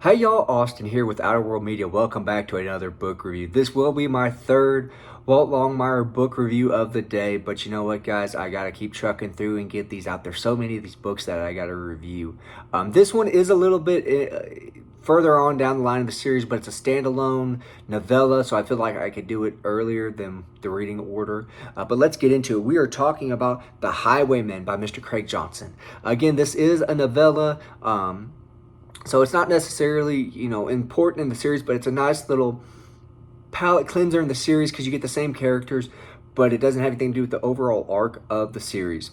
Hey y'all, Austin here with Outer World Media. Welcome back to another book review. This will be my third Walt Longmire book review of the day, but you know what, guys? I gotta keep trucking through and get these out. There's so many of these books that I gotta review. This one is a little bit further on down the line of the series, but it's a standalone novella, so I feel like I could do it earlier than the reading order. But let's get into it. We are talking about The Highwayman by Mr. Craig Johnson. Again, this is a novella. So it's not necessarily, important in the series, but it's a nice little palate cleanser in the series because you get the same characters, but it doesn't have anything to do with the overall arc of the series.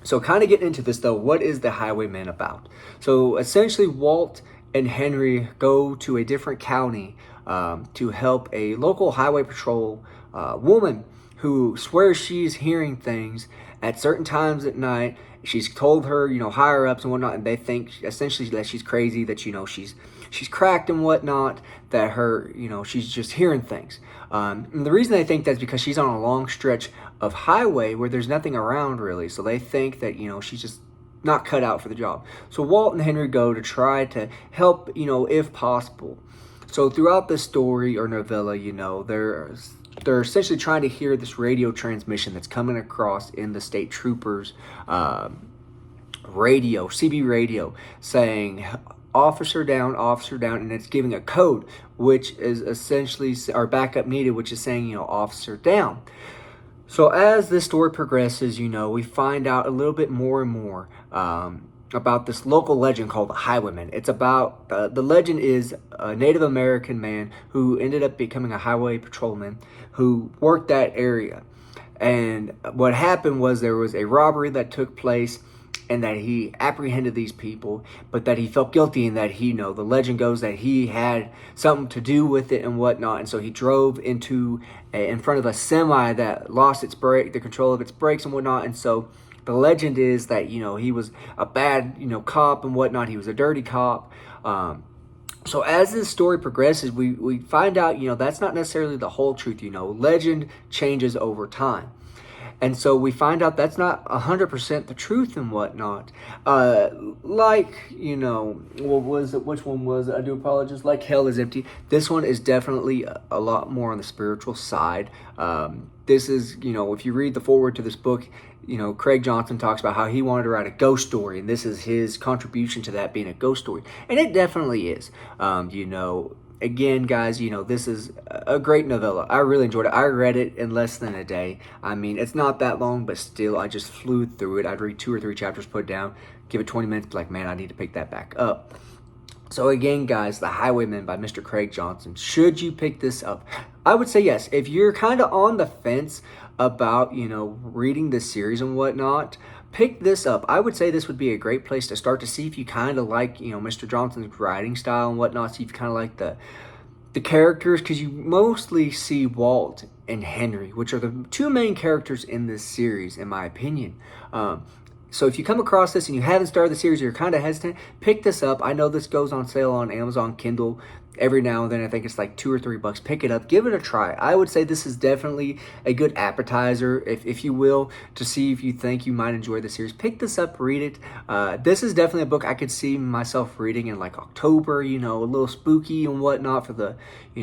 So kind of getting into this though, what is The Highwayman about? So essentially Walt and Henry go to a different county to help a local highway patrol woman who swears she's hearing things at certain times at night. She's told her, higher ups and whatnot, and they think essentially that she's crazy, that, she's cracked and whatnot, that her, she's just hearing things. And the reason they think that's because she's on a long stretch of highway where there's nothing around really. So they think that, she's just not cut out for the job. So Walt and Henry go to try to help, if possible. So throughout this story or novella, they're essentially trying to hear this radio transmission that's coming across in the state troopers radio, CB radio, saying officer down, and it's giving a code, which is essentially our backup needed, which is saying, officer down. So as this story progresses, we find out a little bit more and more about this local legend called the Highwayman. It's about, the legend is a Native American man who ended up becoming a highway patrolman who worked that area. And what happened was there was a robbery that took place and that he apprehended these people, but that he felt guilty and that the legend goes that he had something to do with it and whatnot. And so he drove in front of a semi that lost the control of its brakes and whatnot. And so the legend is that, he was a bad, cop and whatnot. He was a dirty cop. So as this story progresses, we find out, that's not necessarily the whole truth. Legend changes over time. And so we find out that's not 100% the truth and whatnot. What was it? Which one was it? I do apologize. Like Hell is Empty. This one is definitely a lot more on the spiritual side. This is, if you read the foreword to this book, Craig Johnson talks about how he wanted to write a ghost story, and this is his contribution to that being a ghost story. And it definitely is. Again, guys, this is a great novella. I really enjoyed it. I read it in less than a day. I mean, it's not that long, but still, I just flew through it. I'd read 2 or 3 chapters, put it down, give it 20 minutes, be like, man, I need to pick that back up. So again, guys, The Highwayman by Mr. Craig Johnson. Should you pick this up? I would say yes. If you're kind of on the fence about, reading this series and whatnot, pick this up. I would say this would be a great place to start to see if you kind of like, Mr. Johnson's writing style and whatnot. See if you kind of like the characters, because you mostly see Walt and Henry, which are the 2 main characters in this series, in my opinion. So if you come across this and you haven't started the series, or you're kind of hesitant, pick this up. I know this goes on sale on Amazon Kindle every now and then. I think it's like $2 or $3. Pick it up, give it a try. I would say this is definitely a good appetizer, if you will, to see if you think you might enjoy the series. Pick this up, read it. This is definitely a book I could see myself reading in like October, a little spooky and whatnot for the,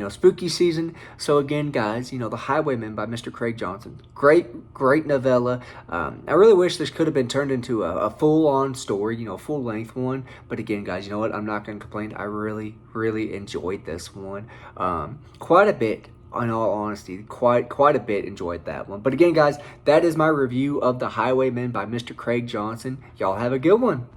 spooky season. So again, guys, The Highwayman by Mr. Craig Johnson. Great novella. I really wish this could have been turned into a full-on story, full-length one. But again, guys, you know what? I'm not going to complain. I really enjoyed this one quite a bit. In all honesty, quite a bit enjoyed that one. But again, guys, that is my review of The Highwayman by Mr. Craig Johnson. Y'all have a good one.